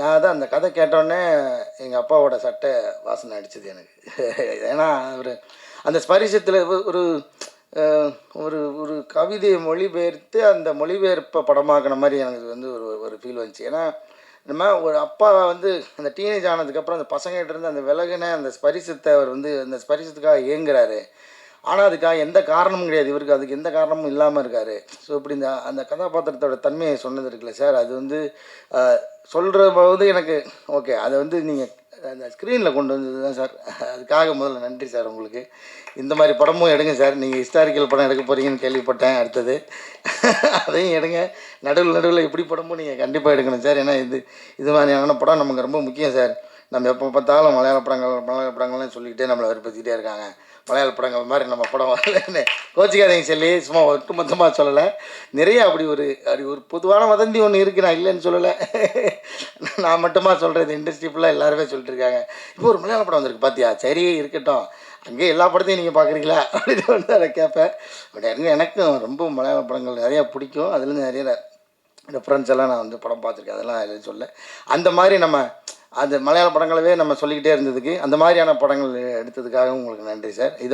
நான் அதான் அந்த கதை கேட்டோடனே எங்கள் அப்பாவோட சட்டை வாசனை அடிச்சது எனக்கு. ஏன்னா அவர் அந்த ஸ்பரிசத்தில் ஒரு ஒரு ஒரு கவிதையை மொழிபெயர்த்து அந்த மொழிபெயர்ப்பை படமாக்கின மாதிரி எனக்கு வந்து ஒரு ஒரு ஃபீல் வந்துச்சு. ஏன்னா நம்ம ஒரு அப்பா வந்து அந்த டீனேஜ் ஆனதுக்கப்புறம் அந்த பசங்கிட்ட இருந்து அந்த விலகின அந்த ஸ்பரிசத்தை அவர் வந்து அந்த ஸ்பரிசத்துக்காக ஏங்குறாரு. ஆனால் அதுக்காக எந்த காரணமும் கிடையாது, இவருக்கு அதுக்கு எந்த காரணமும் இல்லாமல் இருக்கார். ஸோ இப்படி இந்த அந்த கதாபாத்திரத்தோட தன்மையை சொன்னது இருக்குல்ல சார், அது வந்து சொல்கிற போது எனக்கு ஓகே, அதை வந்து நீங்கள் அந்த ஸ்க்ரீனில் கொண்டு வந்தது தான் சார். அதுக்காக முதல்ல நன்றி சார் உங்களுக்கு. இந்த மாதிரி படமும் எடுங்க சார். நீங்கள் ஹிஸ்டாரிக்கல் படம் எடுக்க போகிறீங்கன்னு கேள்விப்பட்டேன். அடுத்தது அதையும் எடுங்க. நடுவில் நடுவில் இப்படி படமும் நீங்கள் கண்டிப்பாக எடுக்கணும் சார். ஏன்னா இது மாதிரியான படம் நமக்கு ரொம்ப முக்கியம் சார். நம்ம எப்போ பார்த்தாலும் மலையாள படங்கள்னு சொல்லிக்கிட்டே நம்மளை வெறுப்பேற்றிக்கிட்டே இருக்காங்க. மலையாள படங்கள் மாதிரி நம்ம படம் வரலன்னு கோச்சிக்காதீங்க சொல்லி, சும்மா ஒட்டு மொத்தமாக சொல்லலை. நிறைய அப்படி ஒரு பொதுவான வதந்தி ஒன்று இருக்குது, நான் இல்லைன்னு சொல்லலை. நான் மட்டுமா சொல்கிறது, இண்டஸ்ட்ரி ஃபுல்லாக எல்லாருமே சொல்லிட்டு இருக்காங்க. இப்போ ஒரு மலையாள படம் வந்திருக்கு பார்த்தியா, சரி இருக்கட்டும், அங்கேயே எல்லா படத்தையும் நீங்கள் பார்க்குறீங்களா அப்படின்னு வந்து அதை கேட்பேன். பட் எனக்கும் ரொம்ப மலையாள படங்கள் நிறையா பிடிக்கும். அதுலேருந்து நிறைய ரெஃபரன்ஸ் எல்லாம் நான் வந்து படம் பார்த்துருக்கேன், அதெல்லாம் எதுவும் சொல்ல. அந்த மாதிரி நம்ம அந்த மலையாள படங்களவே நம்ம சொல்லிக்கிட்டே இருந்ததுக்கு, அந்த மாதிரியான படங்கள் எடுத்ததுக்காக உங்களுக்கு நன்றி சார். இதை